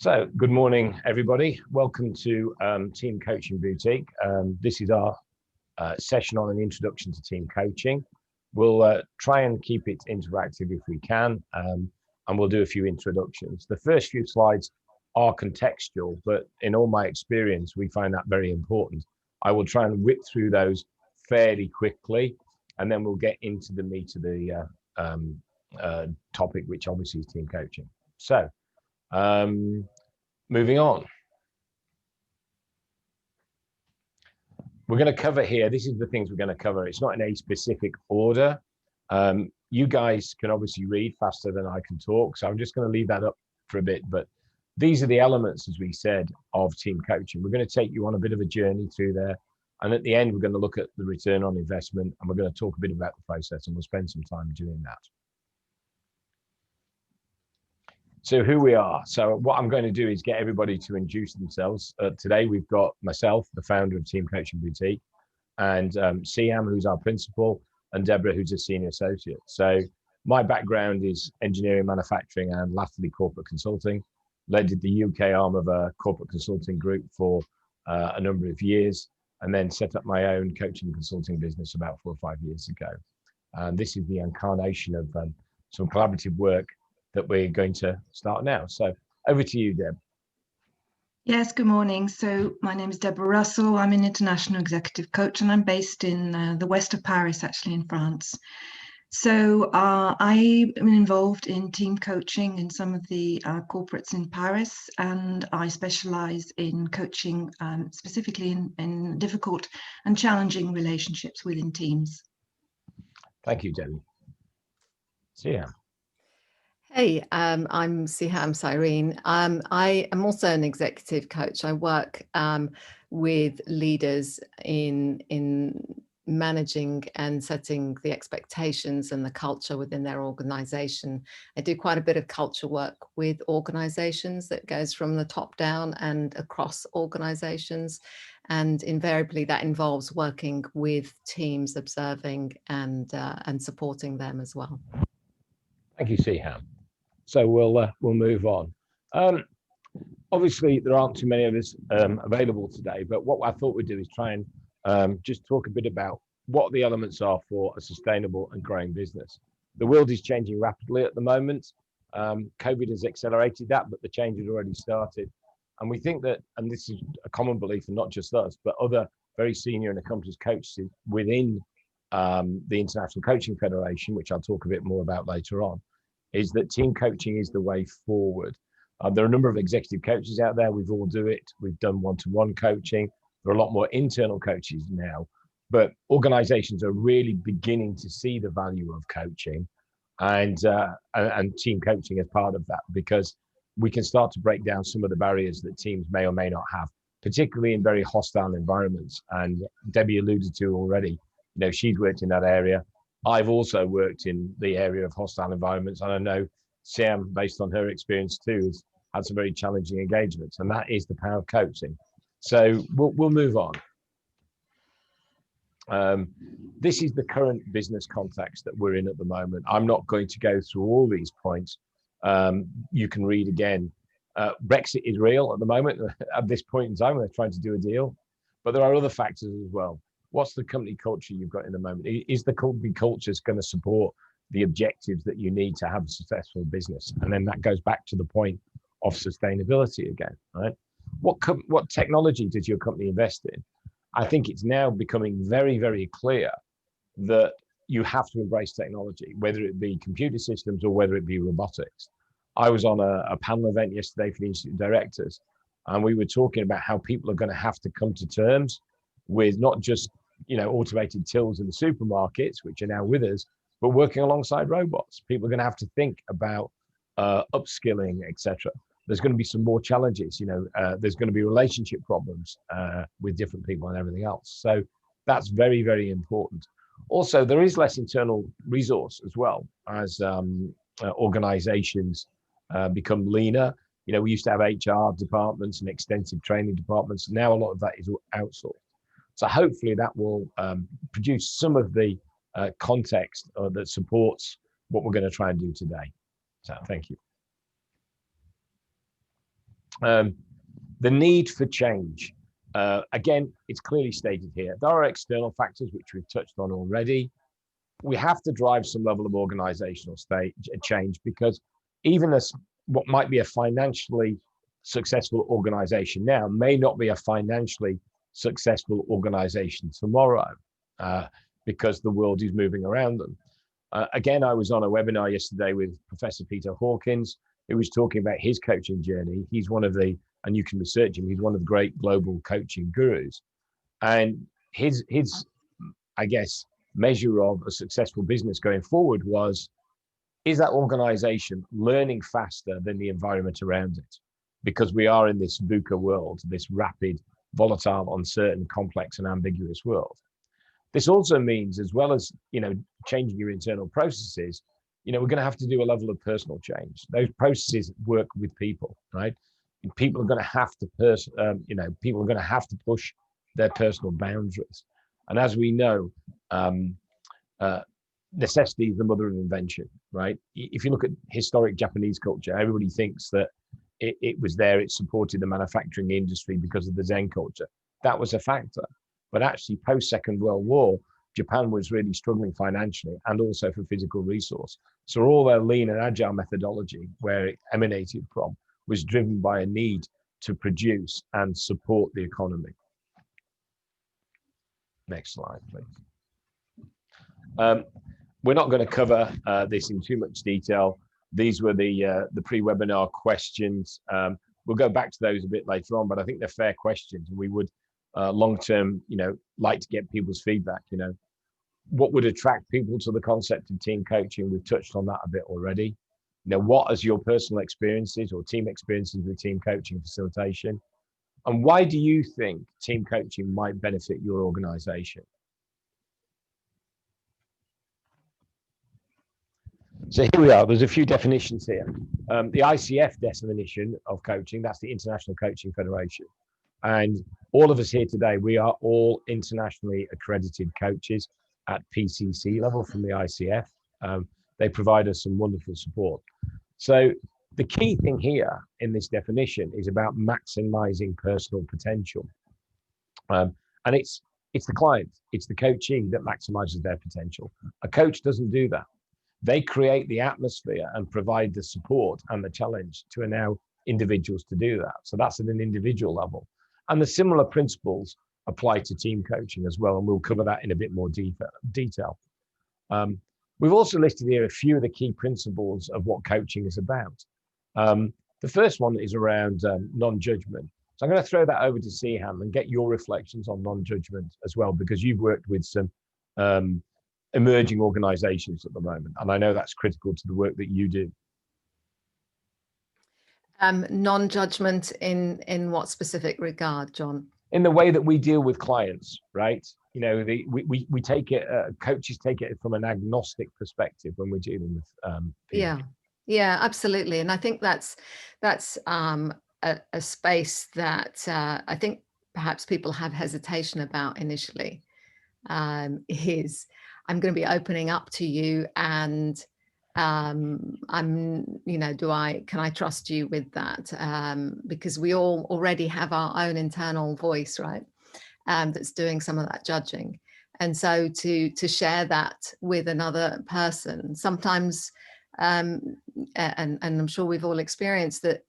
So, good morning, everybody. Welcome to Team Coaching Boutique. This is our session on an introduction to team coaching. We'll try and keep it interactive if we can, and we'll do a few introductions. The first few slides are contextual, but in all my experience, we find that very important. I will try and whip through those fairly quickly, and then we'll get into the meat of the topic, which obviously is team coaching. So, moving on. We're going to cover here, this is the things we're going to cover. It's not in a specific order. You guys can obviously read faster than I can talk, so I'm just going to leave that up for a bit. But these are the elements, as we said, of team coaching. We're going to take you on a bit of a journey through there. And at the end, we're going to look at the return on investment, and we're going to talk a bit about the process, and we'll spend some time doing that. So who we are. So what I'm going to do is get everybody to introduce themselves. Today, we've got myself, the founder of Team Coaching Boutique, and Siam, who's our principal, and Deborah, who's a senior associate. So my background is engineering, manufacturing, and latterly corporate consulting. Led the UK arm of a corporate consulting group for a number of years, and then set up my own coaching consulting business about 4 or 5 years ago. And this is the incarnation of some collaborative work that we're going to start now. So over to you, Deb. Yes, good morning. So my name is Deborah Russell. I'm an international executive coach, and I'm based in the west of Paris, actually in France. So I am involved in team coaching in some of the corporates in Paris, and I specialize in coaching specifically in difficult and challenging relationships within teams. Thank you, Debbie. Siam. Hey, I'm Siham Cyrene. I am also an executive coach. I work with leaders in managing and setting the expectations and the culture within their organization. I do quite a bit of culture work with organizations that goes from the top down and across organizations. And invariably that involves working with teams, observing and supporting them as well. Thank you, Siham. So we'll move on. Obviously, there aren't too many of us available today, but what I thought we'd do is try and just talk a bit about what the elements are for a sustainable and growing business. The world is changing rapidly at the moment. COVID has accelerated that, but the change had already started. And we think that, and this is a common belief, and not just us, but other very senior and accomplished coaches within the International Coaching Federation, which I'll talk a bit more about later on, is that team coaching is the way forward. There are a number of executive coaches out there. We've all do it. We've done one-to-one coaching. There are a lot more internal coaches now, but organizations are really beginning to see the value of coaching and team coaching as part of that, because we can start to break down some of the barriers that teams may or may not have, particularly in very hostile environments. And Debbie alluded to already, she's worked in that area. I've also worked in the area of hostile environments, and I know Sam, based on her experience too, has had some very challenging engagements, and that is the power of coaching. So we'll move on. This is the current business context that we're in at the moment. I'm not going to go through all these points. You can read again. Brexit is real at the moment. At this point in time, they're trying to do a deal, but there are other factors as well. What's the company culture you've got in the moment? Is the company culture going to support the objectives that you need to have a successful business? And then that goes back to the point of sustainability again, right? What technology does your company invest in? I think it's now becoming very, very clear that you have to embrace technology, whether it be computer systems or whether it be robotics. I was on a panel event yesterday for the Institute of Directors, and we were talking about how people are going to have to come to terms with not just automated tills in the supermarkets, which are now with us, but working alongside robots. People are going to have to think about upskilling, etc. There's going to be some more challenges. There's going to be relationship problems with different people and everything else. So that's very, very important. Also, there is less internal resource as well as organizations become leaner. We used to have HR departments and extensive training departments. Now a lot of that is outsourced. So hopefully that will produce some of the context that supports what we're going to try and do today. So thank you. The need for change. Again, it's clearly stated here. There are external factors which we've touched on already. We have to drive some level of organizational change, because even as what might be a financially successful organization now may not be a financially successful organization tomorrow, because the world is moving around them. Again, I was on a webinar yesterday with Professor Peter Hawkins, who was talking about his coaching journey. He's one of the, and you can research him, he's one of the great global coaching gurus. And his I guess, measure of a successful business going forward was, is that organization learning faster than the environment around it? Because we are in this VUCA world, this rapid, volatile, uncertain, complex, and ambiguous world. This also means, as well as, changing your internal processes, we're going to have to do a level of personal change. Those processes work with people, right? And people are going to have to people are going to have to push their personal boundaries. And as we know, necessity is the mother of invention, right? If you look at historic Japanese culture, everybody thinks that it was there, it supported the manufacturing industry because of the Zen culture. That was a factor. But actually, post-Second World War, Japan was really struggling financially and also for physical resource. So all their lean and agile methodology, where it emanated from, was driven by a need to produce and support the economy. Next slide, please. We're not going to cover this in too much detail. These were the pre-webinar questions. We'll go back to those a bit later on, but I think they're fair questions. And we would long-term, like to get people's feedback. What would attract people to the concept of team coaching? We've touched on that a bit already. What is your personal experiences or team experiences with team coaching facilitation? And why do you think team coaching might benefit your organization? So here we are. There's a few definitions here. The ICF definition of coaching, that's the International Coaching Federation. And all of us here today, we are all internationally accredited coaches at PCC level from the ICF. They provide us some wonderful support. So the key thing here in this definition is about maximizing personal potential. And it's the client, it's the coachee that maximizes their potential. A coach doesn't do that. They create the atmosphere and provide the support and the challenge to allow individuals to do that. So that's at an individual level. And the similar principles apply to team coaching as well. And we'll cover that in a bit more detail. We've also listed here a few of the key principles of what coaching is about. The first one is around non-judgment. So I'm going to throw that over to Siham and get your reflections on non-judgment as well, because you've worked with some emerging organizations at the moment. And I know that's critical to the work that you do. Non-judgment in what specific regard, John? In the way that we deal with clients, right? We take it, coaches take it from an agnostic perspective when we're dealing with people. Yeah, absolutely. And I think that's a space that I think perhaps people have hesitation about initially. Is I'm going to be opening up to you, and can I trust you with that? Because we all already have our own internal voice, right? That's doing some of that judging. And so to share that with another person, sometimes, and I'm sure we've all experienced that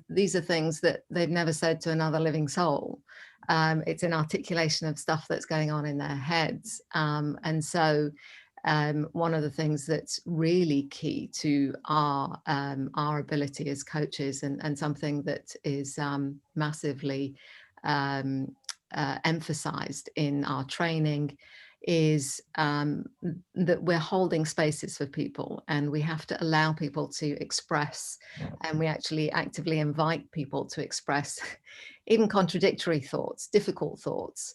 these are things that they've never said to another living soul. It's an articulation of stuff that's going on in their heads. And so one of the things that's really key to our ability as coaches, and something that is massively emphasized in our training, is that we're holding spaces for people, and we have to allow people to express, and we actually actively invite people to express even contradictory thoughts, difficult thoughts,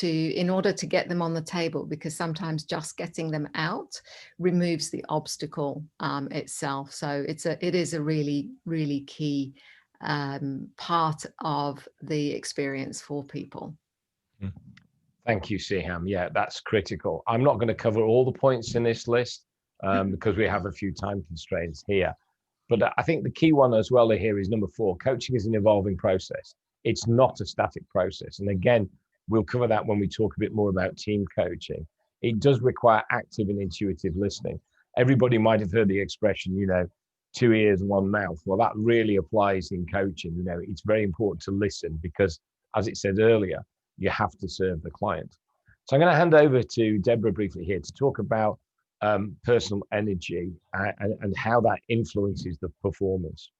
in order to get them on the table, because sometimes just getting them out removes the obstacle itself. So it is a really, really key part of the experience for people. Thank you, Siham. Yeah, that's critical. I'm not going to cover all the points in this list because we have a few time constraints here. But I think the key one as well here is number 4. Coaching is an evolving process. It's not a static process. And again, we'll cover that when we talk a bit more about team coaching. It does require active and intuitive listening. Everybody might have heard the expression, 2 ears and 1 mouth. Well, that really applies in coaching. It's very important to listen because, as it said earlier, you have to serve the client. So I'm going to hand over to Deborah briefly here to talk about personal energy and how that influences the performance.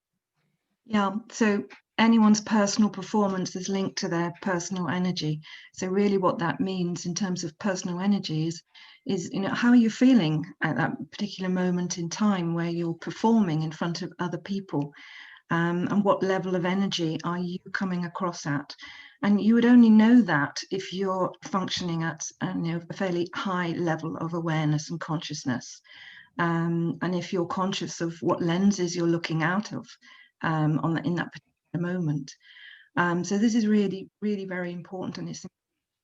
Yeah, so anyone's personal performance is linked to their personal energy. So really what that means in terms of personal energy is how are you feeling at that particular moment in time where you're performing in front of other people, and what level of energy are you coming across at? And you would only know that if you're functioning at a fairly high level of awareness and consciousness, and if you're conscious of what lenses you're looking out of in that particular moment. So this is really, really very important, and it's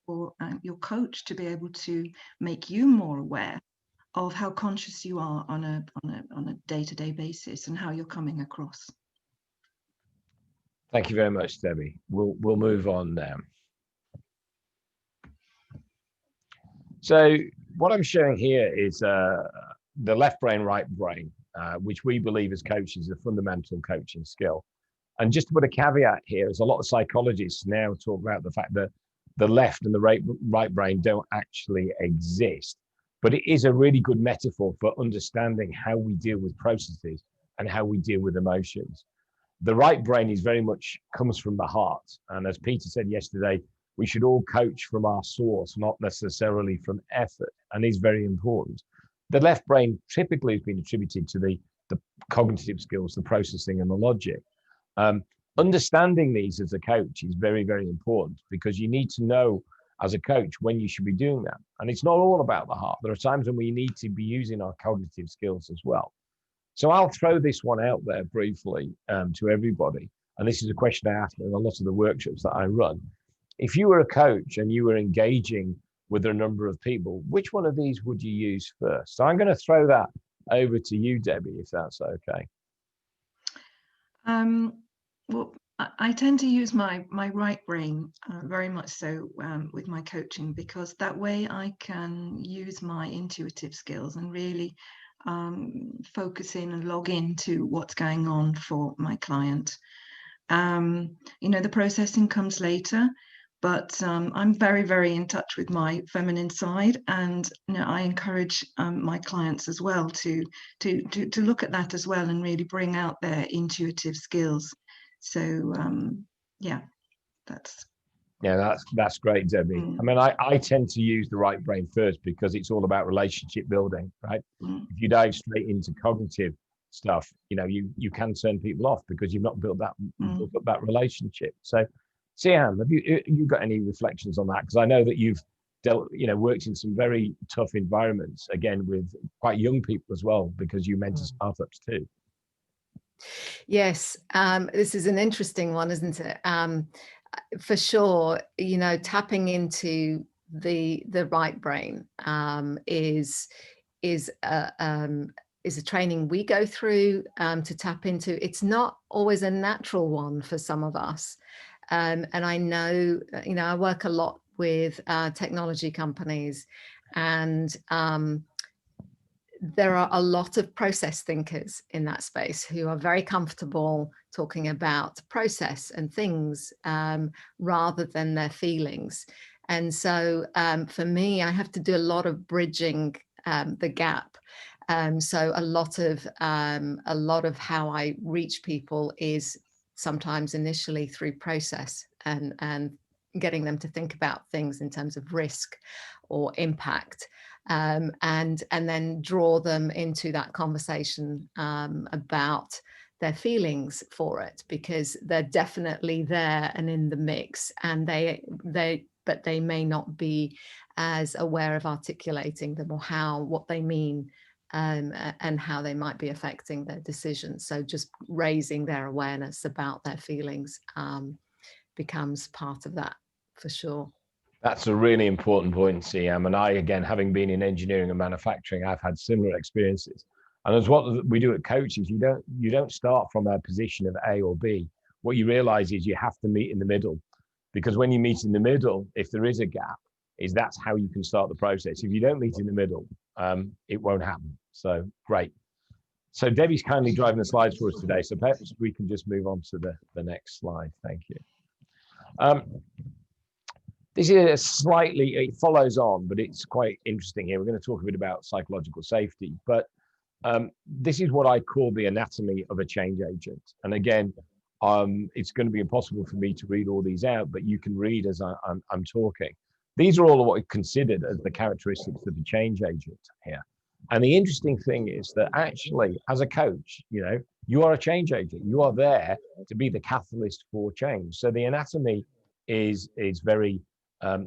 for your coach to be able to make you more aware of how conscious you are on a day-to-day basis and how you're coming across. Thank you very much, Debbie. We'll move on now. So what I'm showing here is the left brain, right brain, which we believe as coaches is a fundamental coaching skill. And just to put a caveat here, is a lot of psychologists now talk about the fact that the left and the right brain don't actually exist. But it is a really good metaphor for understanding how we deal with processes and how we deal with emotions. The right brain is very much comes from the heart. And as Peter said yesterday, we should all coach from our source, not necessarily from effort, and is very important. The left brain typically has been attributed to the cognitive skills, the processing and the logic. Understanding these as a coach is very, very important because you need to know as a coach when you should be doing that. And it's not all about the heart. There are times when we need to be using our cognitive skills as well. So I'll throw this one out there briefly to everybody. And this is a question I ask in a lot of the workshops that I run. If you were a coach and you were engaging with a number of people, which one of these would you use first? So I'm going to throw that over to you, Debbie, if that's okay. Well, I tend to use my right brain very much so with my coaching, because that way I can use my intuitive skills and really focus in and log into what's going on for my client. The processing comes later, but I'm very, very in touch with my feminine side, and I encourage my clients as well to look at that as well and really bring out their intuitive skills. So that's great, Debbie. I mean, I tend to use the right brain first because it's all about relationship building, right? If you dive straight into cognitive stuff, you can turn people off because you've not built up that relationship. So, Siam, have you got any reflections on that? Because I know that you've worked in some very tough environments, again with quite young people as well, because you mentor startups too. Yes, this is an interesting one, isn't it? For sure, tapping into the right brain is a training we go through to tap into. It's not always a natural one for some of us, and I know I work a lot with technology companies, and there are a lot of process thinkers in that space who are very comfortable talking about process and things rather than their feelings. And so for me, I have to do a lot of bridging the gap. So a lot of how I reach people is sometimes initially through process and getting them to think about things in terms of risk or impact. And then draw them into that conversation about their feelings for it, because they're definitely there and in the mix, and but they may not be as aware of articulating them or what they mean and how they might be affecting their decisions. So just raising their awareness about their feelings becomes part of that for sure. That's a really important point, Siam. And I, again, having been in engineering and manufacturing, I've had similar experiences. And as what we do at coaches, you don't start from a position of A or B. What you realize is you have to meet in the middle, because when you meet in the middle, if there is a gap, that's how you can start the process. If you don't meet in the middle, it won't happen. So great. So Debbie's kindly driving the slides for us today. So perhaps we can just move on to the next slide. Thank you. This is it follows on, but it's quite interesting here. We're going to talk a bit about psychological safety, but this is what I call the anatomy of a change agent. And again, it's going to be impossible for me to read all these out, but you can read as I'm talking. These are all what we considered as the characteristics of the change agent here. And the interesting thing is that actually, as a coach, you are a change agent. You are there to be the catalyst for change. So the anatomy is very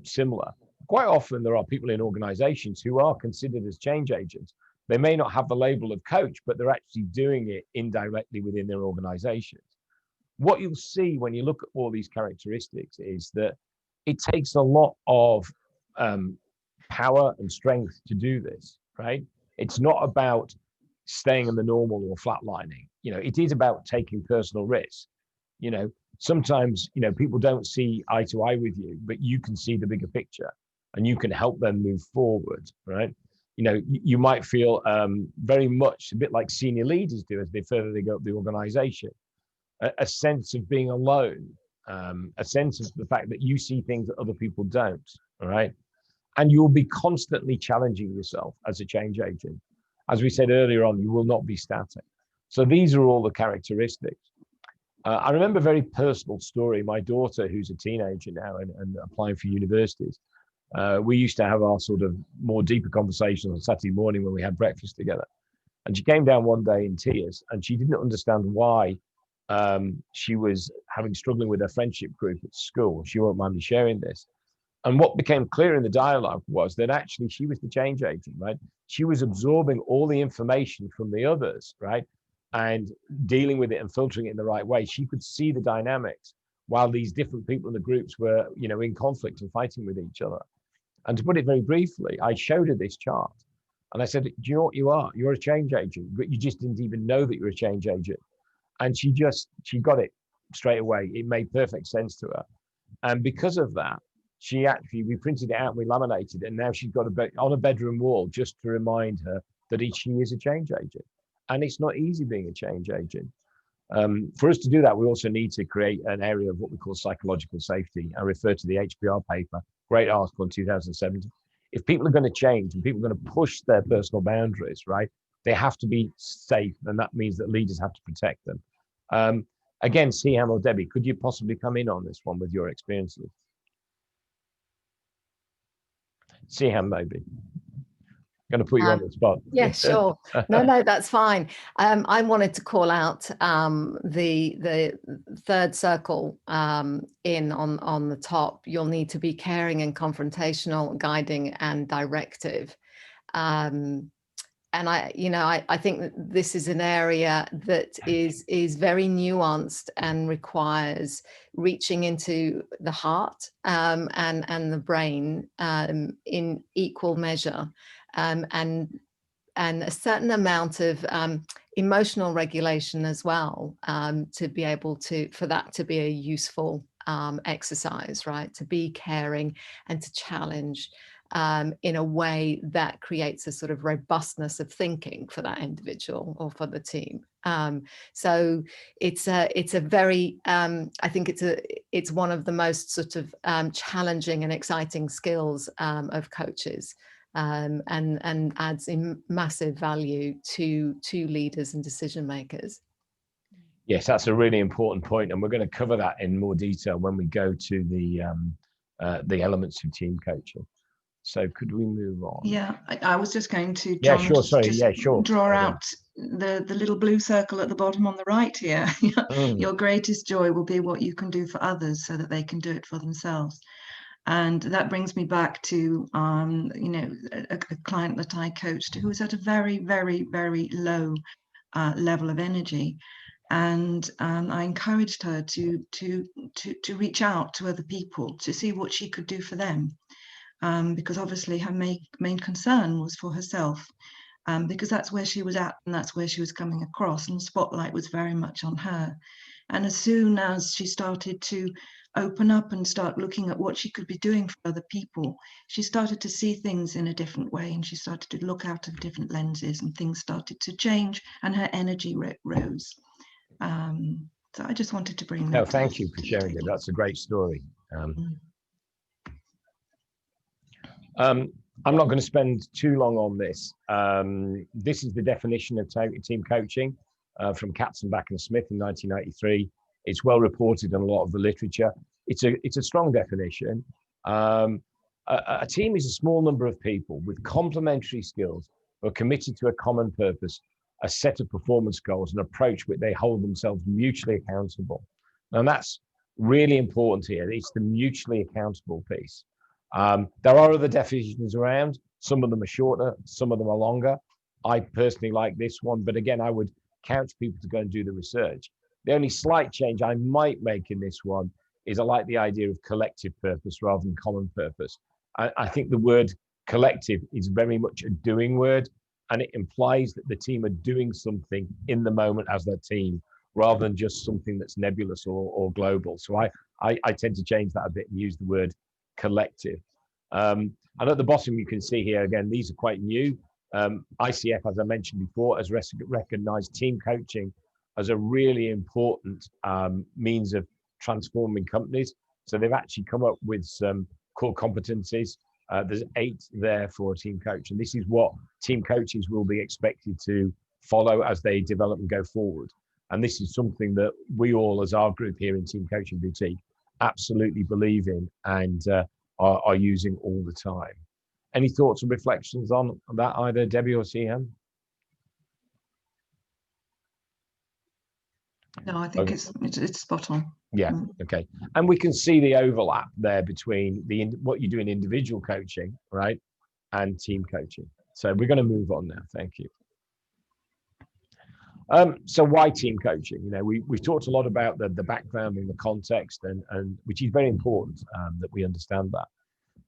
similar. Quite often, there are people in organizations who are considered as change agents. They may not have the label of coach, but they're actually doing it indirectly within their organizations. What you'll see when you look at all these characteristics is that it takes a lot of power and strength to do this, right? It's not about staying in the normal or flatlining. It is about taking personal risks. Sometimes, people don't see eye to eye with you, but you can see the bigger picture and you can help them move forward, right? You might feel very much a bit like senior leaders do as they go up the organization, a sense of being alone, a sense of the fact that you see things that other people don't, all right? And you'll be constantly challenging yourself as a change agent. As we said earlier on, you will not be static. So these are all the characteristics. I remember a very personal story. My daughter, who's a teenager now and applying for universities, we used to have our sort of more deeper conversations on Saturday morning when we had breakfast together. And she came down one day in tears, and she didn't understand why she was struggling with her friendship group at school. She won't mind me sharing this. And what became clear in the dialogue was that actually she was the change agent, right? She was absorbing all the information from the others, right? And dealing with it and filtering it in the right way. She could see the dynamics while these different people in the groups were, in conflict and fighting with each other. And to put it very briefly, I showed her this chart. And I said, do you know what you are? You're a change agent, but you just didn't even know that you're a change agent. And she got it straight away. It made perfect sense to her. And because of that, we printed it out and we laminated it. And now she's got on a bedroom wall just to remind her that she is a change agent. And it's not easy being a change agent. For us to do that, we also need to create an area of what we call psychological safety. I refer to the HBR paper, great article in 2017. If people are going to change and people are going to push their personal boundaries, right, they have to be safe. And that means that leaders have to protect them. Again, Siham or Debbie, could you possibly come in on this one with your experiences? Siham, maybe. I'm going to put you on the spot. Yeah, sure. No, that's fine. I wanted to call out the third circle in on the top. You'll need to be caring and confrontational, guiding and directive. And I think that this is an area that is very nuanced and requires reaching into the heart and the brain in equal measure. And a certain amount of emotional regulation as well, to be able for that to be a useful exercise, right? To be caring and to challenge in a way that creates a sort of robustness of thinking for that individual or for the team. So it's a very, I think it's one of the most sort of challenging and exciting skills of coaches. And adds in massive value to leaders and decision makers. Yes, that's a really important point, and we're going to cover that in more detail when we go to the elements of team coaching. So could we move on? Yeah, I was just going to, John, sure. Draw out the little blue circle at the bottom on the right here. Your greatest joy will be what you can do for others so that they can do it for themselves. And that brings me back to, a client that I coached who was at a very, very, very low level of energy. And I encouraged her to reach out to other people to see what she could do for them. Because obviously her main concern was for herself. because that's where she was at and that's where she was coming across, and the spotlight was very much on her. And as soon as she started to open up and start looking at what she could be doing for other people, she started to see things in a different way, and she started to look out of different lenses, and things started to change, and her energy rose. So I just wanted to bring that. No, thank you for sharing it. That's a great story. I'm not going to spend too long on this. This is the definition of team coaching from Katzenbach and Smith in 1993. It's well reported in a lot of the literature. It's a strong definition. A team is a small number of people with complementary skills who are committed to a common purpose, a set of performance goals, an approach where they hold themselves mutually accountable. And that's really important here. It's the mutually accountable piece. There are other definitions around. Some of them are shorter, some of them are longer. I personally like this one, but again, I would couch people to go and do the research. The only slight change I might make in this one is I like the idea of collective purpose rather than common purpose. I think the word collective is very much a doing word, and it implies that the team are doing something in the moment as their team, rather than just something that's nebulous or global. So I tend to change that a bit and use the word collective. And at the bottom, you can see here, again, these are quite new. ICF, as I mentioned before, has recognized team coaching as a really important means of transforming companies. So they've actually come up with some core competencies. There's 8 there for a team coach. And this is what team coaches will be expected to follow as they develop and go forward. And this is something that we all, as our group here in Team Coaching Boutique, absolutely believe in and are using all the time. Any thoughts or reflections on that, either Debbie or CM? No, I think it's spot on. Yeah, okay. And we can see the overlap there between what you do in individual coaching, right, and team coaching. So we're going to move on now. Thank you. So why team coaching? You know, we've talked a lot about the background and the context, and which is very important that we understand that.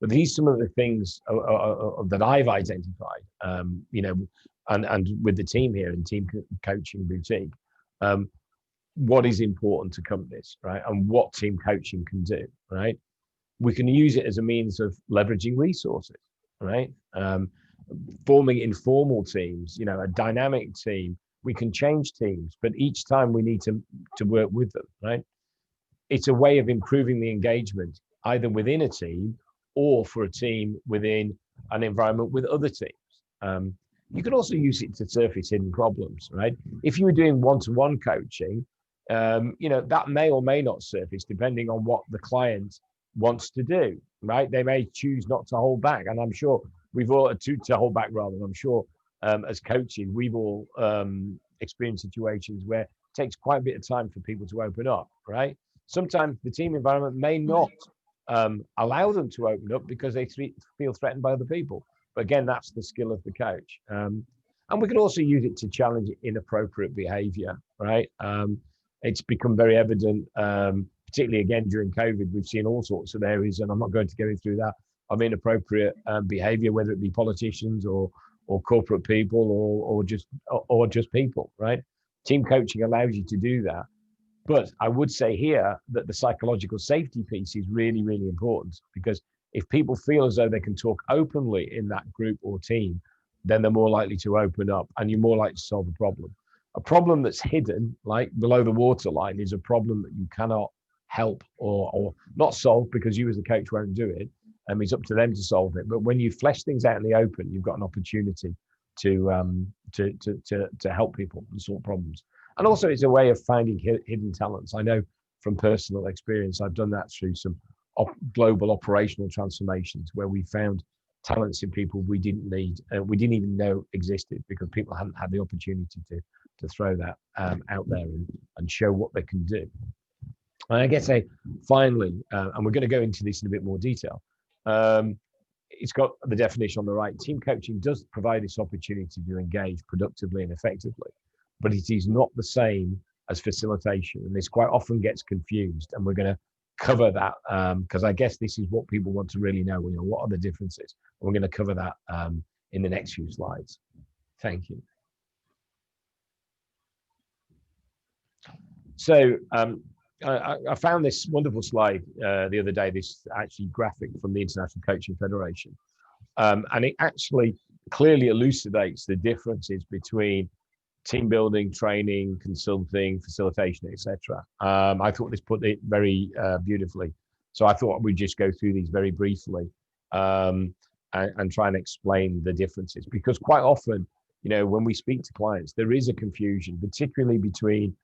But these are some of the things that I've identified, you know, and with the team here in Team Coaching Boutique, what is important to companies, right? And what team coaching can do, right? We can use it as a means of leveraging resources, right? Forming informal teams, you know, a dynamic team. We can change teams, but each time we need to work with them, right? It's a way of improving the engagement, either within a team or for a team within an environment with other teams. You can also use it to surface hidden problems, right? If you were doing one-to-one coaching, you know, that may or may not surface depending on what the client wants to do, right? They may choose not to hold back. And I'm sure we've all to hold back rather. I'm sure as coaches, we've all experienced situations where it takes quite a bit of time for people to open up, right? Sometimes the team environment may not allow them to open up because they feel threatened by other people. But again, that's the skill of the coach. And we can also use it to challenge inappropriate behavior, right? It's become very evident, particularly again during COVID, we've seen all sorts of areas, and I'm not going to go through that, of inappropriate behavior, whether it be politicians or corporate people or just people, right? Team coaching allows you to do that. But I would say here that the psychological safety piece is really, really important, because if people feel as though they can talk openly in that group or team, then they're more likely to open up and you're more likely to solve a problem. A problem that's hidden, like below the waterline, is a problem that you cannot help or not solve because you as the coach won't do it. It's up to them to solve it. But when you flesh things out in the open, you've got an opportunity to help people and solve problems. And also, it's a way of finding hidden talents. I know from personal experience, I've done that through some global operational transformations where we found talents in people we didn't need, we didn't even know existed, because people hadn't had the opportunity to throw that out there and show what they can do. And I guess finally, and we're going to go into this in a bit more detail, it's got the definition on the right. Team coaching does provide this opportunity to engage productively and effectively, but it is not the same as facilitation. And this quite often gets confused. And we're going to cover that because I guess this is what people want to really know. You know, what are the differences? And we're going to cover that in the next few slides. Thank you. So I found this wonderful slide the other day, this actually graphic from the International Coaching Federation. And it actually clearly elucidates the differences between team building, training, consulting, facilitation, etc. I thought this put it very beautifully. So I thought we'd just go through these very briefly and try and explain the differences, because quite often, when we speak to clients, there is a confusion, particularly between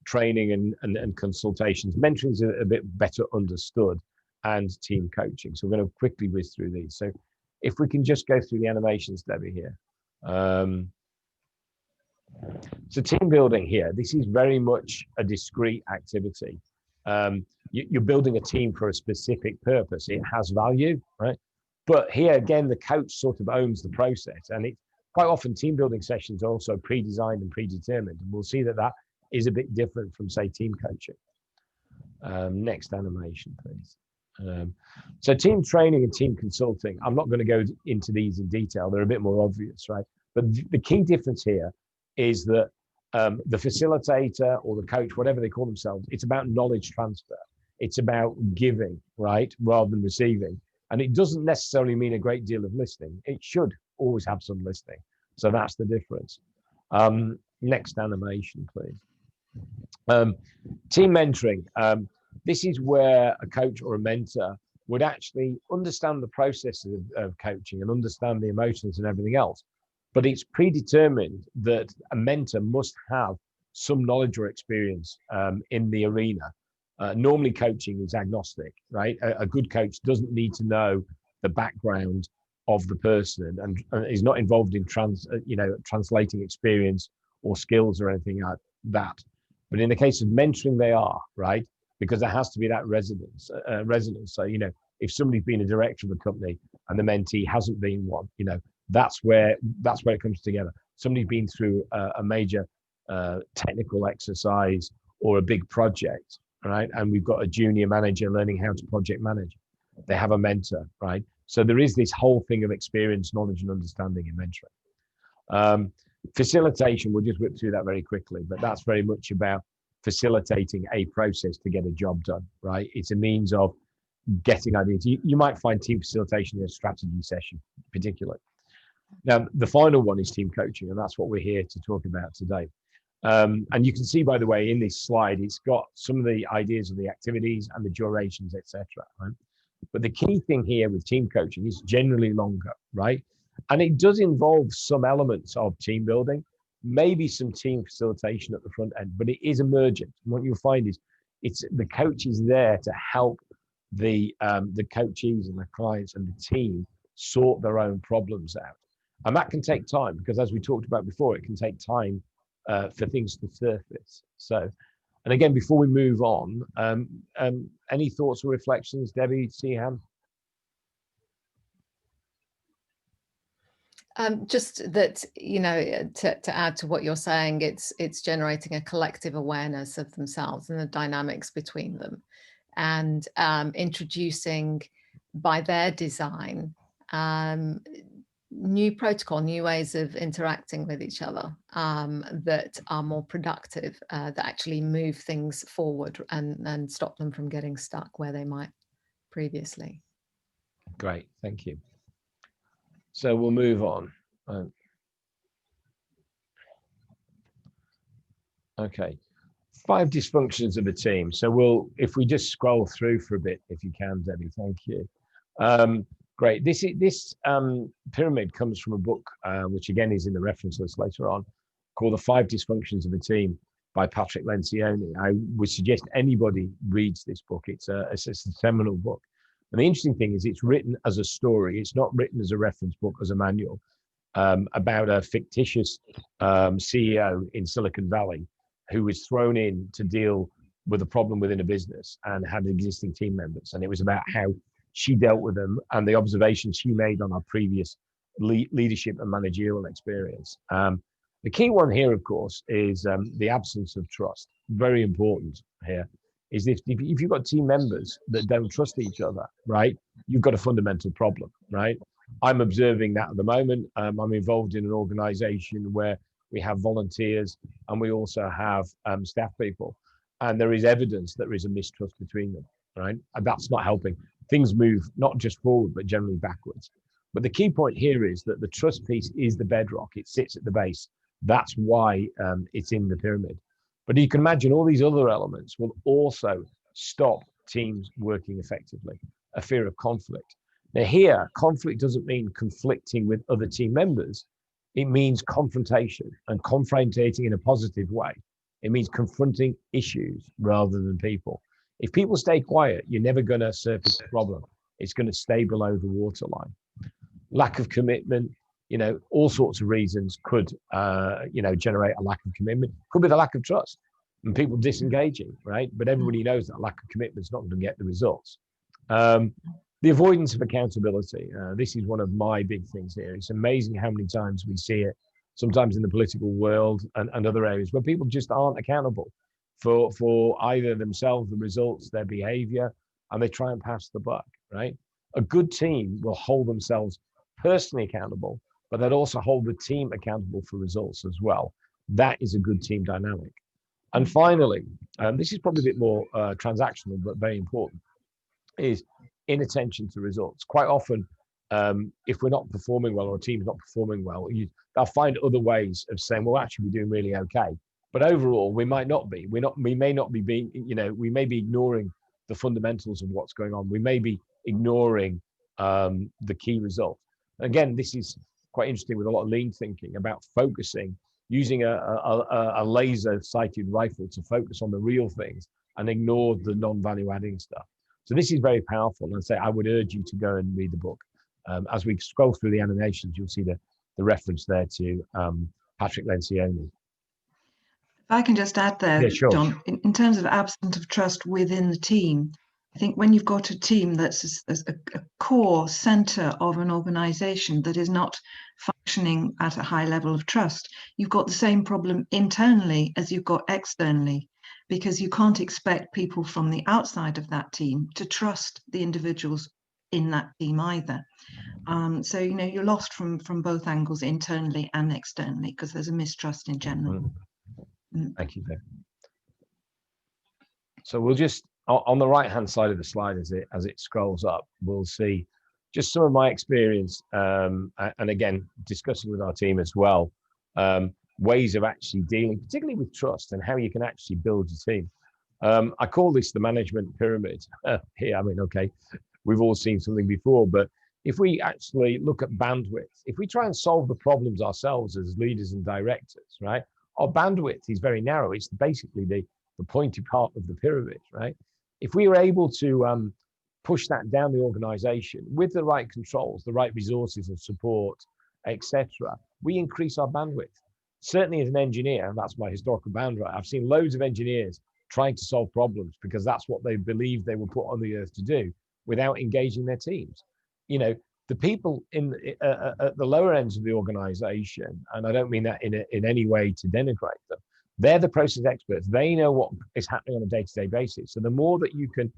training and consultations. Mentoring is a bit better understood, and team coaching. So we're going to quickly whiz through these. So if we can just go through the animations, Debbie, here. So team building here, this is very much a discrete activity. You're building a team for a specific purpose. It has value, right? But here again, the coach sort of owns the process, and it's quite often team building sessions are also pre-designed and predetermined. And we'll see that that is a bit different from, say, team coaching. Next animation, please. So team training and team consulting, I'm not going to go into these in detail. They're a bit more obvious, right? But the key difference here is that the facilitator or the coach, whatever they call themselves, it's about knowledge transfer. It's about giving, right, rather than receiving. And it doesn't necessarily mean a great deal of listening. It should always have some listening. So that's the difference. Next animation, please. Team mentoring. This is where a coach or a mentor would actually understand the process of coaching and understand the emotions and everything else. But it's predetermined that a mentor must have some knowledge or experience in the arena. Normally coaching is agnostic, right? A good coach doesn't need to know the background of the person and is not involved in translating experience or skills or anything like that. But in the case of mentoring, they are, right? Because there has to be that resonance. So, if somebody's been a director of a company and the mentee hasn't been one, that's where it comes together. Somebody's been through a major technical exercise or a big project, right? And we've got a junior manager learning how to project manage. They have a mentor, right? So there is this whole thing of experience, knowledge, and understanding in mentoring. Facilitation, we'll just whip through that very quickly, but that's very much about facilitating a process to get a job done, right? It's a means of getting ideas. You might find team facilitation in a strategy session, particularly. Now, the final one is team coaching, and that's what we're here to talk about today. And you can see, by the way, in this slide, it's got some of the ideas of the activities and the durations, etc. Right? But the key thing here with team coaching is generally longer, right? And it does involve some elements of team building, maybe some team facilitation at the front end, but it is emergent. And what you'll find is the coach is there to help the coachees and the clients and the team sort their own problems out. And that can take time because, as we talked about before, it can take time for things to surface. So, and again, before we move on, any thoughts or reflections, Debbie, Siham? Just that, to add to what you're saying, it's generating a collective awareness of themselves and the dynamics between them, and introducing by their design new protocol, new ways of interacting with each other that are more productive, that actually move things forward and stop them from getting stuck where they might previously. Great, thank you. So we'll move on. Okay, 5 dysfunctions of a team. So if we just scroll through for a bit, if you can, Debbie, thank you. Great. This pyramid comes from a book, which again is in the reference list later on, called The 5 Dysfunctions of a Team by Patrick Lencioni. I would suggest anybody reads this book. It's a seminal book. And the interesting thing is it's written as a story. It's not written as a reference book, as a manual, about a fictitious CEO in Silicon Valley who was thrown in to deal with a problem within a business and had existing team members. And it was about how she dealt with them and the observations she made on our previous leadership and managerial experience. The key one here, of course, is the absence of trust. Very important here. Is if you've got team members that don't trust each other, right, you've got a fundamental problem, right? I'm observing that at the moment. I'm involved in an organization where we have volunteers and we also have staff people. And there is evidence that there is a mistrust between them, right? And that's not helping. Things move not just forward, but generally backwards. But the key point here is that the trust piece is the bedrock. It sits at the base. That's why it's in the pyramid. But you can imagine all these other elements will also stop teams working effectively. A fear of conflict. Now here, conflict doesn't mean conflicting with other team members. It means confrontation, and confrontating in a positive way. It means confronting issues rather than people. If people stay quiet, you're never going to surface the problem. It's going to stay below the waterline. Lack of commitment, all sorts of reasons could, generate a lack of commitment. Could be the lack of trust and people disengaging, right? But everybody knows that lack of commitment is not going to get the results. The avoidance of accountability. This is one of my big things here. It's amazing how many times we see it, sometimes in the political world and other areas, where people just aren't accountable for either themselves, the results, their behavior, and they try and pass the buck, right? A good team will hold themselves personally accountable, but they'll also hold the team accountable for results as well. That is a good team dynamic. And finally, this is probably a bit more transactional, but very important, is inattention to results. Quite often, if we're not performing well or a team's not performing well, they'll find other ways of saying, well, actually, we're doing really okay. But overall, we might not be. We may not be being, we may be ignoring the fundamentals of what's going on. We may be ignoring the key result. Again, this is quite interesting with a lot of lean thinking about focusing, using a laser-sighted rifle to focus on the real things and ignore the non-value adding stuff. So this is very powerful, and I would urge you to go and read the book. As we scroll through the animations, you'll see the reference there to Patrick Lencioni. If I can just add there, yeah, sure. John, in terms of absence of trust within the team, I think when you've got a team that's a core center of an organization that is not functioning at a high level of trust, you've got the same problem internally as you've got externally, because you can't expect people from the outside of that team to trust the individuals in that team either. So, you're lost from both angles, internally and externally, because there's a mistrust in general. Thank you, Dave. So we'll just, on the right-hand side of the slide as it scrolls up, we'll see just some of my experience, and again, discussing with our team as well, ways of actually dealing, particularly with trust and how you can actually build your team. I call this the management pyramid. Here, okay, we've all seen something before, but if we actually look at bandwidth, if we try and solve the problems ourselves as leaders and directors, right, our bandwidth is very narrow. It's basically the pointy part of the pyramid, right? If we were able to push that down the organization with the right controls, the right resources and support, etc., we increase our bandwidth. Certainly as an engineer, and that's my historical boundary, I've seen loads of engineers trying to solve problems because that's what they believe they were put on the earth to do without engaging their teams. The people at the lower ends of the organization, and I don't mean that in any way to denigrate them, they're the process experts. They know what is happening on a day-to-day basis. So the more that you can,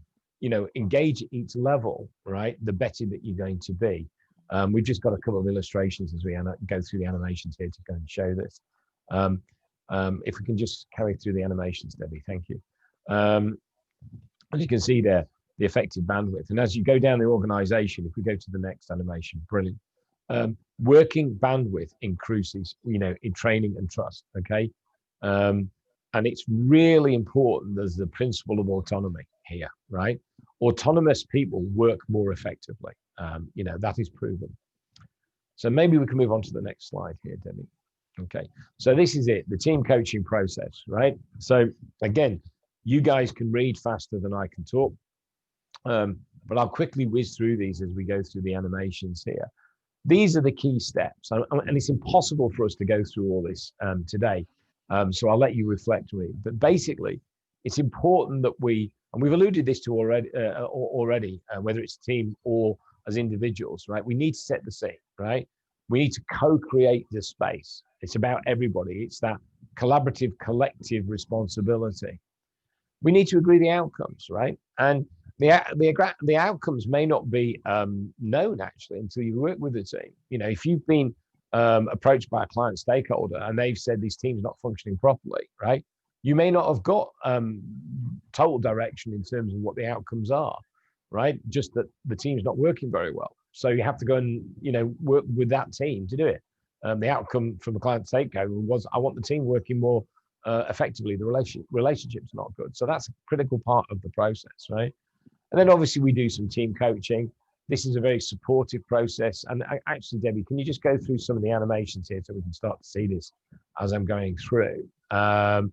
engage at each level, right, the better that you're going to be. We've just got a couple of illustrations as we go through the animations here to go and show this. If we can just carry through the animations, Debbie, thank you. As you can see there, the effective bandwidth. And as you go down the organization, if we go to the next animation, brilliant. Working bandwidth increases, in training and trust, okay? And it's really important. There's the principle of autonomy here, right? Autonomous people work more effectively. That is proven. So maybe we can move on to the next slide here, Debbie. Okay, so this is it, the team coaching process, right? So again, you guys can read faster than I can talk. But I'll quickly whiz through these as we go through the animations here. These are the key steps, and it's impossible for us to go through all this today. So I'll let you reflect on it. But basically, it's important that we've alluded this to already, whether it's a team or as individuals, right? We need to set the scene, right? We need to co-create the space. It's about everybody. It's that collaborative, collective responsibility. We need to agree the outcomes, right? And the outcomes may not be known actually until you work with the team. You know, if you've been approached by a client stakeholder and they've said this team's not functioning properly, right? You may not have got total direction in terms of what the outcomes are, right? Just that the team's not working very well. So you have to go and, you know, work with that team to do it. The outcome from the client stakeholder was, I want the team working more effectively. The relationship's not good. So that's a critical part of the process, right? And then obviously we do some team coaching. This is a very supportive process. And actually, Debbie, can you just go through some of the animations here so we can start to see this as I'm going through? And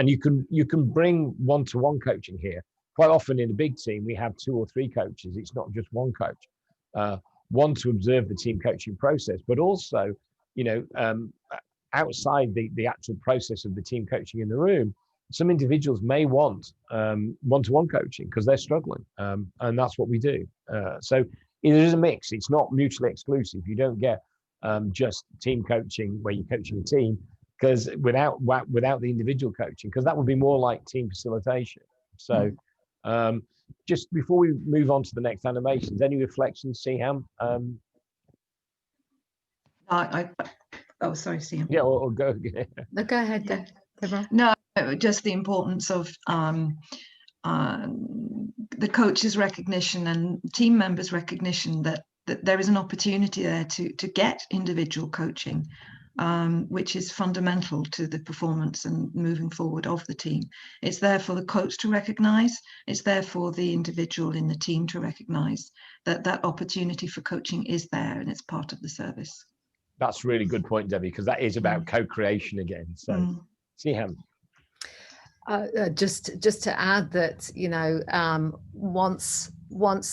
you can bring one-to-one coaching here. Quite often in a big team, we have 2 or 3 coaches. It's not just one coach. One to observe the team coaching process, but also, you know, outside the actual process of the team coaching in the room, some individuals may want one-to-one coaching because they're struggling, and that's what we do. So it is a mix. It's not mutually exclusive. You don't get just team coaching where you're coaching a team, because without the individual coaching, because that would be more like team facilitation. So just before we move on to the next animations, any reflections, Siham? Oh, sorry, Siham. Yeah, or go. No, go ahead, Deborah. No, just the importance of the coach's recognition and team members' recognition that there is an opportunity there to get individual coaching, which is fundamental to the performance and moving forward of the team. It's there for the coach to recognize. It's there for the individual in the team to recognize that that opportunity for coaching is there, and it's part of the service. That's a really good point, Debbie, because that is about co-creation again. So, Siham. Just to add that, you know, once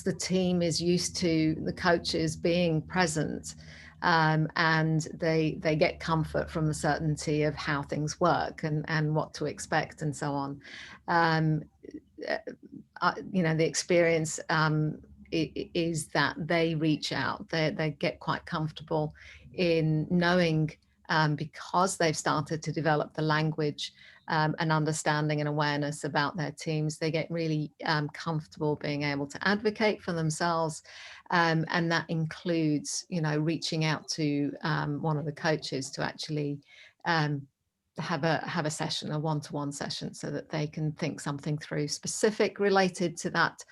the team is used to the coaches being present, and they get comfort from the certainty of how things work and what to expect and so on, you know, the experience is that they reach out, they get quite comfortable in knowing, because they've started to develop the language and understanding and awareness about their teams, they get really comfortable being able to advocate for themselves, and that includes, you know, reaching out to one of the coaches to actually have a session, a one-to-one session, so that they can think something through specific related to that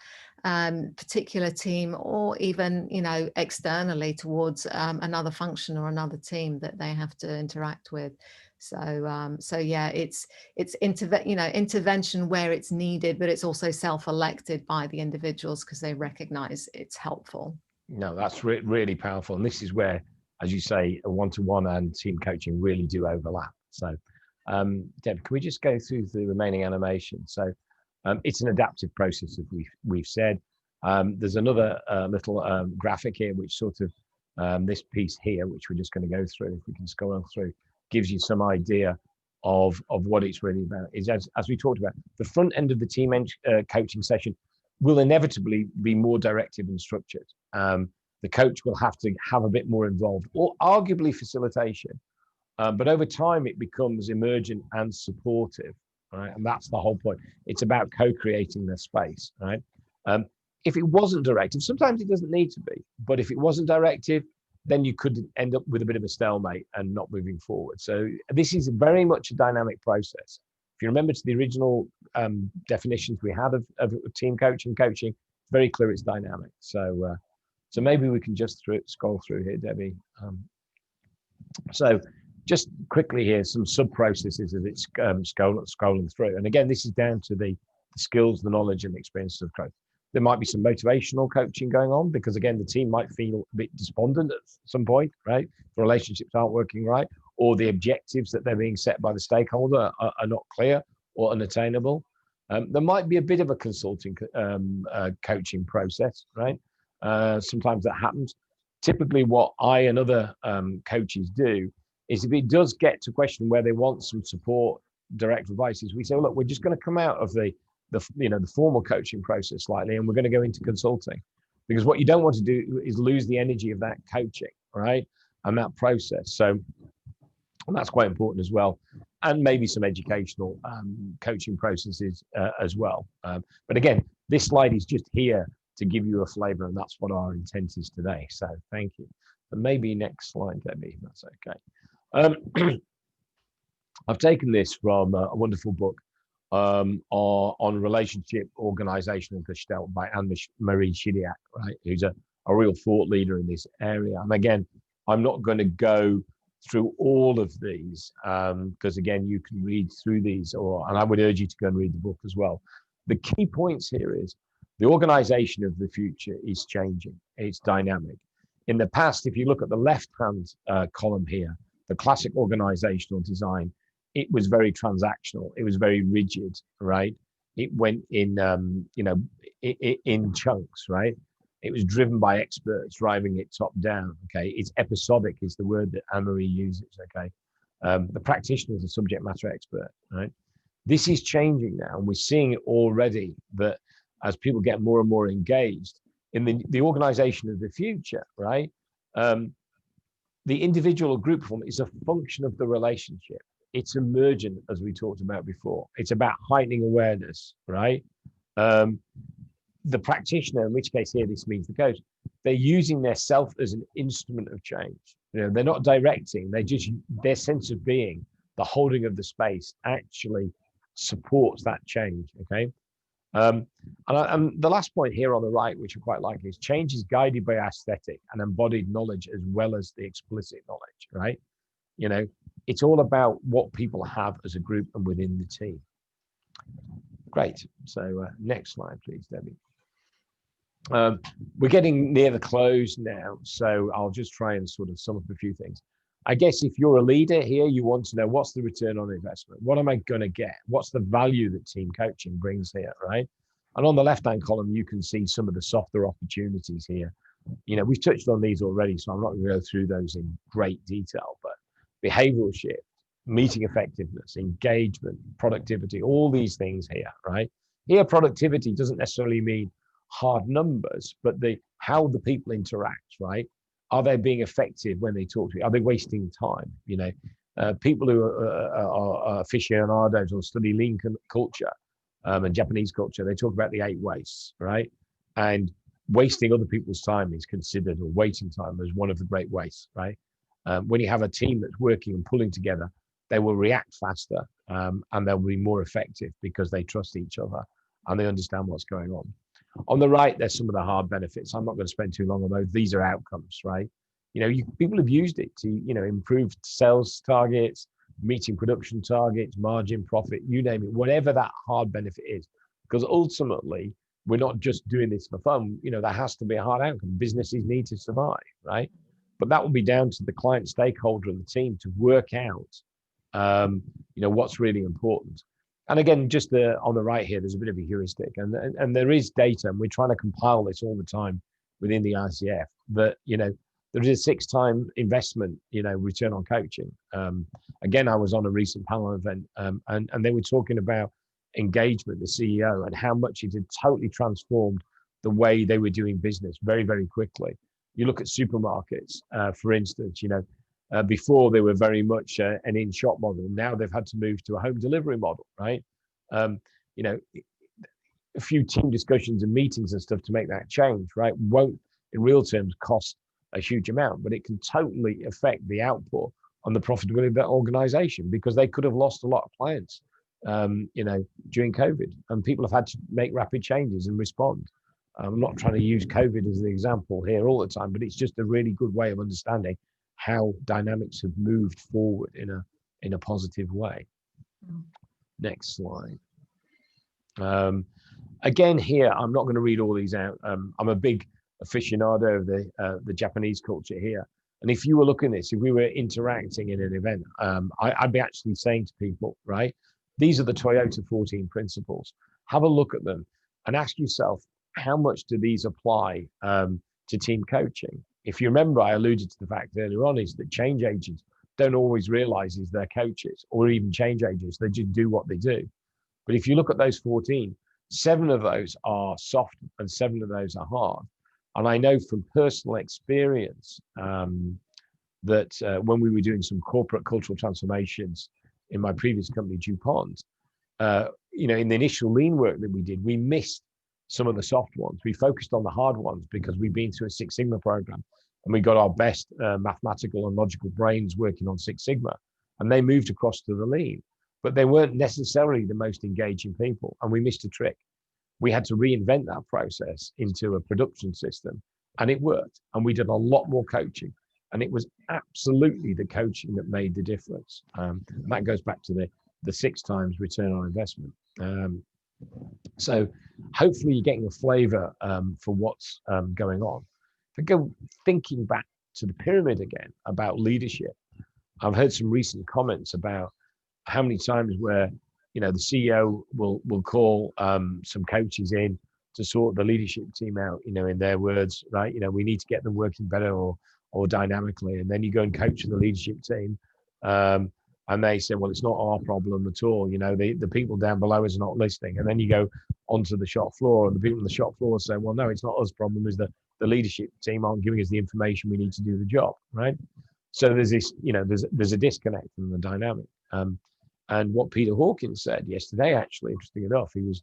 particular team, or even, you know, externally towards another function or another team that they have to interact with. So yeah, it's intervention where it's needed, but it's also self-elected by the individuals because they recognize it's helpful. No, that's really powerful, and this is where, as you say, a one-to-one and team coaching really do overlap. So, Deb, can we just go through the remaining animation? So, it's an adaptive process, as we've said. There's another little graphic here, which sort of this piece here, which we're just going to go through. If we can scroll through, gives you some idea of what it's really about. Is as we talked about, the front end of the team coaching session will inevitably be more directive and structured. The coach will have to have a bit more involved, or arguably facilitation, but over time it becomes emergent and supportive. Right? And that's the whole point. It's about co-creating the space, right? If it wasn't directive, sometimes it doesn't need to be, but if it wasn't directive, then you could end up with a bit of a stalemate and not moving forward. So this is very much a dynamic process. If you remember to the original definitions we had of team coaching, it's very clear it's dynamic. So so maybe we can just scroll through here, Debbie. So just quickly here, some sub-processes as it's scrolling through. And again, this is down to the skills, the knowledge and the experiences of growth. There might be some motivational coaching going on because, again, the team might feel a bit despondent at some point, right? The relationships aren't working right, or the objectives that they're being set by the stakeholder are not clear or unattainable. There might be a bit of a consulting coaching process, right? Sometimes that happens. Typically what I and other coaches do is, if it does get to question where they want some support, direct advice, is we say, look, we're just going to come out of the formal coaching process slightly, and we're going to go into consulting, because what you don't want to do is lose the energy of that coaching, right? And that process. So that's quite important as well. And maybe some educational coaching processes as well. But again, This slide is just here to give you a flavor, and that's what our intent is today. So thank you. And maybe next slide, Debbie, if that's okay. I've taken this from a wonderful book on relationship, organization, and Gestalt by Anne-Marie Chidiac, right? Who's a real thought leader in this area. And again, I'm not going to go through all of these because again, you can read through these, and I would urge you to go and read the book as well. The key points here is the organization of the future is changing. It's dynamic. In the past, if you look at the left-hand column here, the classic organizational design, it was very transactional. It was very rigid, right? It went in, in chunks, right? It was driven by experts, driving it top down. Okay, it's episodic is the word that Anne-Marie uses. Okay, the practitioner is a subject matter expert, right? This is changing now, and we're seeing it already. That as people get more and more engaged in the organization of the future, right? The individual or group performance is a function of the relationship. It's emergent, as we talked about before. It's about heightening awareness, right? The practitioner, in which case here this means the coach, they're using their self as an instrument of change. They're not directing. Their sense of being, the holding of the space, actually supports that change. Okay. And the last point here on the right, which I quite like, is change is guided by aesthetic and embodied knowledge as well as the explicit knowledge, right? It's all about what people have as a group and within the team. Great. So next slide, please, Debbie. We're getting near the close now, so I'll just try and sort of sum up a few things. I guess if you're a leader here, you want to know what's the return on investment? What am I going to get? What's the value that team coaching brings here, right? And on the left-hand column, you can see some of the softer opportunities here. We've touched on these already, so I'm not going to go through those in great detail, but behavioral shift, meeting effectiveness, engagement, productivity, all these things here, right? Here, productivity doesn't necessarily mean hard numbers, but how the people interact, right? Are they being effective when they talk to you? Are they wasting time? People who are aficionados or study lean culture and Japanese culture, they talk about the 8 wastes, right? And wasting other people's time is considered, or waiting time, as one of the great wastes, right? When you have a team that's working and pulling together, they will react faster and they'll be more effective because they trust each other and they understand what's going on. On the right, there's some of the hard benefits. I'm not going to spend too long on those. These are outcomes, right? People have used it to, improve sales targets, meeting production targets, margin, profit, you name it, whatever that hard benefit is. Because ultimately, we're not just doing this for fun. There has to be a hard outcome. Businesses need to survive, right? But that will be down to the client, stakeholder, and the team to work out, what's really important. And again, just on the right here, there's a bit of a heuristic, and there is data, and we're trying to compile this all the time within the ICF. That there is a 6-time investment, return on coaching. Again, I was on a recent panel event, and they were talking about engagement, the CEO, and how much it had totally transformed the way they were doing business very, very quickly. You look at supermarkets, for instance, before they were very much an in-shop model. Now they've had to move to a home delivery model, right? A few team discussions and meetings and stuff to make that change, right? Won't, in real terms, cost a huge amount, but it can totally affect the output on the profitability of that organization, because they could have lost a lot of clients, during COVID, and people have had to make rapid changes and respond. I'm not trying to use COVID as the example here all the time, but it's just a really good way of understanding how dynamics have moved forward in a positive way. Next slide. Again, here, I'm not going to read all these out. I'm a big aficionado of the Japanese culture here. And if you were looking at this, if we were interacting in an event, I'd be actually saying to people, right, these are the Toyota 14 principles. Have a look at them and ask yourself, how much do these apply to team coaching? If you remember, I alluded to the fact earlier on is that change agents don't always realize is they're coaches, or even change agents. They just do what they do. But if you look at those 14, 7 of those are soft and 7 of those are hard. And I know from personal experience that when we were doing some corporate cultural transformations in my previous company, DuPont, in the initial lean work that we did, we missed some of the soft ones. We focused on the hard ones because we've been through a Six Sigma program and we got our best mathematical and logical brains working on Six Sigma, and they moved across to the lean, but they weren't necessarily the most engaging people. And we missed a trick. We had to reinvent that process into a production system, and it worked. And we did a lot more coaching, and it was absolutely the coaching that made the difference. And that goes back to the 6 times return on investment. So hopefully you're getting a flavor for what's going on. If I go thinking back to the pyramid again about leadership, I've heard some recent comments about how many times where, the CEO will call some coaches in to sort the leadership team out, in their words, right? We need to get them working better or dynamically. And then you go and coach the leadership team. And they say, well, it's not our problem at all. The people down below us are not listening. And then you go onto the shop floor, and the people on the shop floor say, well, no, it's not us problem. Is the leadership team aren't giving us the information we need to do the job, right? So there's this, there's a disconnect in the dynamic. And what Peter Hawkins said yesterday, actually, interesting enough, he was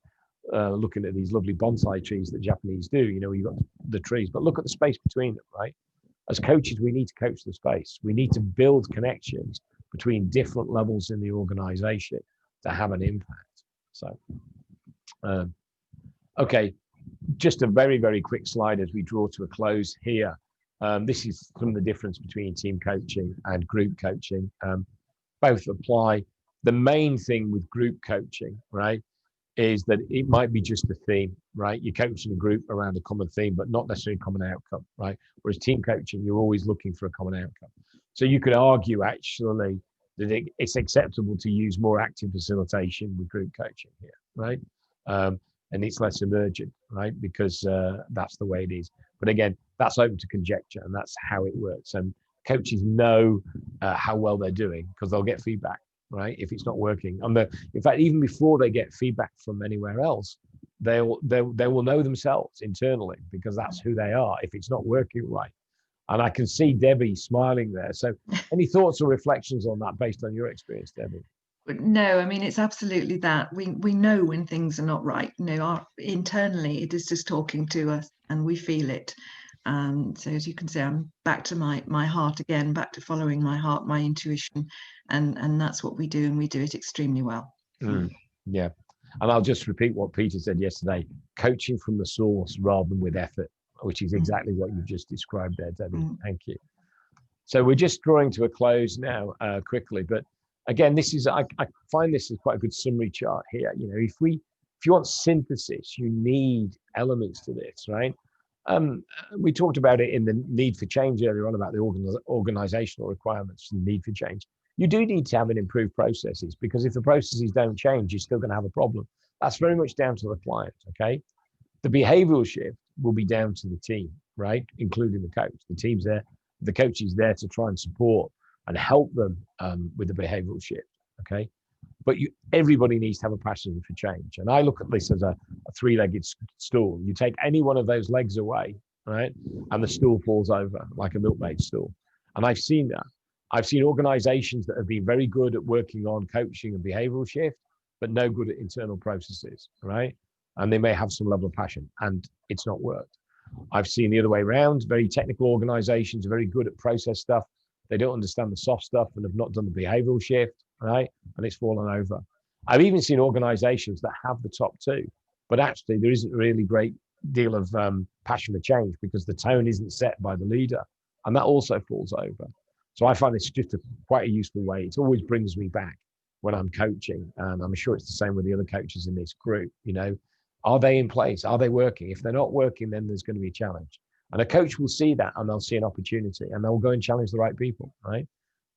looking at these lovely bonsai trees that Japanese do. You've got the trees, but look at the space between them, right? As coaches, we need to coach the space. We need to build connections between different levels in the organization to have an impact. So, okay, just a very, very quick slide as we draw to a close here. This is some of the difference between team coaching and group coaching. Both apply. The main thing with group coaching, right, is that it might be just a theme, right? You're coaching a group around a common theme, but not necessarily a common outcome, right? Whereas team coaching, you're always looking for a common outcome. So you could argue actually that it's acceptable to use more active facilitation with group coaching here, right? And it's less emergent, right? Because that's the way it is. But again, that's open to conjecture, and that's how it works. And coaches know how well they're doing because they'll get feedback, right? If it's not working. In fact, even before they get feedback from anywhere else, they will know themselves internally because that's who they are if it's not working right. And I can see Debbie smiling there. So any thoughts or reflections on that based on your experience, Debbie? No, I mean, it's absolutely that. We know when things are not right. Internally, it is just talking to us and we feel it. So as you can see, I'm back to my heart again, back to following my heart, my intuition. And that's what we do, and we do it extremely well. Yeah. And I'll just repeat what Peter said yesterday, coaching from the source rather than with effort, which is exactly what you just described there, Debbie. Thank you. So we're just drawing to a close now quickly. But again, I find this is quite a good summary chart here. If you want synthesis, you need elements to this, right? We talked about it in the need for change earlier on about the organizational requirements and need for change. You do need to have an improved processes, because if the processes don't change, you're still going to have a problem. That's very much down to the client, okay? The behavioral shift will be down to the team, right? Including the coach. The team's there, the coach is there to try and support and help them with the behavioral shift, okay? But everybody needs to have a passion for change. And I look at this as a three-legged stool. You take any one of those legs away, right? And the stool falls over like a milkmaid stool. And I've seen that. I've seen organizations that have been very good at working on coaching and behavioral shift, but no good at internal processes, right? And they may have some level of passion and it's not worked. I've seen the other way around, very technical organizations are very good at process stuff. They don't understand the soft stuff and have not done the behavioral shift, right? And it's fallen over. I've even seen organizations that have the top two, but actually there isn't really great deal of passion for change because the tone isn't set by the leader, and that also falls over. So I find it's just quite a useful way. It always brings me back when I'm coaching, and I'm sure it's the same with the other coaches in this group. Are they in place? Are they working? If they're not working, then there's going to be a challenge. And a coach will see that, and they'll see an opportunity, and they'll go and challenge the right people, right?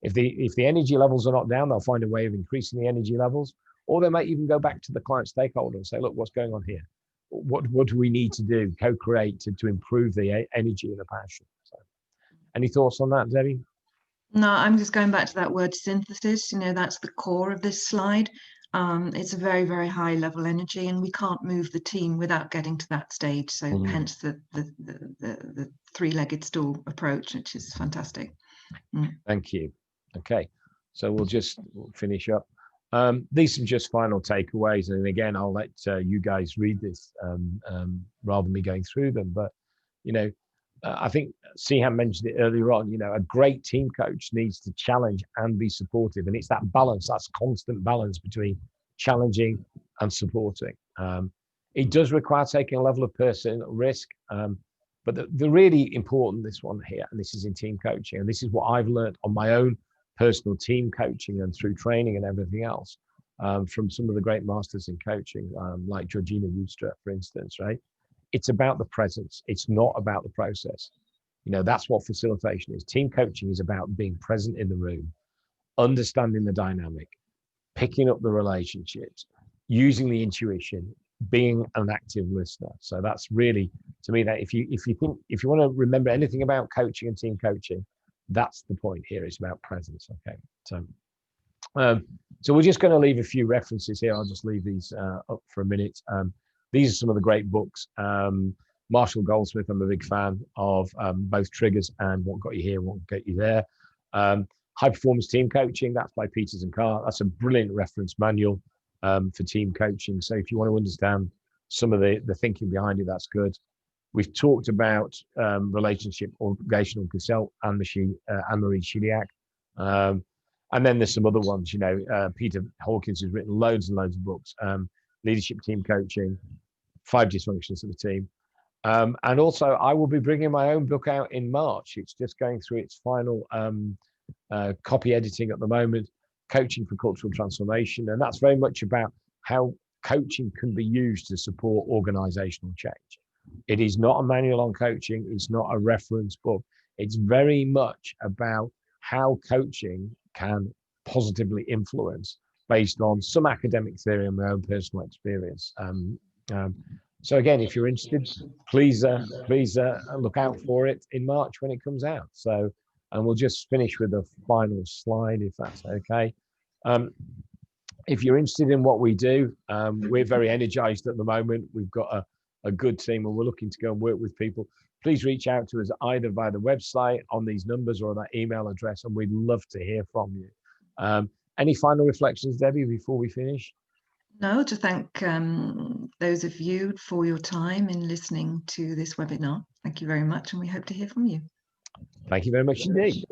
If the energy levels are not down, they'll find a way of increasing the energy levels, or they might even go back to the client stakeholder and say, look, what's going on here? What do we need to do, co-create to improve the energy and the passion? So, any thoughts on that, Debbie? No, I'm just going back to that word synthesis. That's the core of this slide. It's a very, very high level energy, and we can't move the team without getting to that stage. So hence the three-legged stool approach, which is fantastic. Thank you. Okay, so we'll finish up. These are just final takeaways, and again, I'll let you guys read this rather than me going through them. But I think Siham mentioned it earlier on. A great team coach needs to challenge and be supportive, and it's that balance, that's constant balance between challenging and supporting. It does require taking a level of personal risk, but the really important this one here, and this is in team coaching, and this is what I've learned on my own personal team coaching and through training and everything else, from some of the great masters in coaching, like Georgina Woodstrup, for instance, right? It's about the presence. It's not about the process. That's what facilitation is. Team coaching is about being present in the room, understanding the dynamic, picking up the relationships, using the intuition, being an active listener. So that's really, to me, that if you want to remember anything about coaching and team coaching, that's the point here. It's about presence. Okay, so we're just going to leave a few references here. I'll just leave these up for a minute. These are some of the great books. Marshall Goldsmith, I'm a big fan of, both Triggers and What Got You Here, What Got You There. High Performance Team Coaching, that's by Peters and Carr. That's a brilliant reference manual for team coaching. So if you want to understand some of the thinking behind it, that's good. We've talked about relationship organizational consult, Anne-Marie Chiliak. And then there's some other ones, Peter Hawkins has written loads and loads of books, leadership team coaching, 5 dysfunctions of the team. And also I will be bringing my own book out in March. It's just going through its final copy editing at the moment, Coaching for Cultural Transformation. And that's very much about how coaching can be used to support organizational change. It is not a manual on coaching. It's not a reference book. It's very much about how coaching can positively influence based on some academic theory and my own personal experience. So again, if you're interested, please look out for it in March when it comes out. So, and we'll just finish with a final slide, if that's okay. If you're interested in what we do, we're very energized at the moment. We've got a good team and we're looking to go and work with people. Please reach out to us either via the website, on these numbers, or that email address, and we'd love to hear from you. Any final reflections, Debbie, before we finish? No, to thank those of you for your time in listening to this webinar. Thank you very much, and we hope to hear from you. Thank you very much indeed.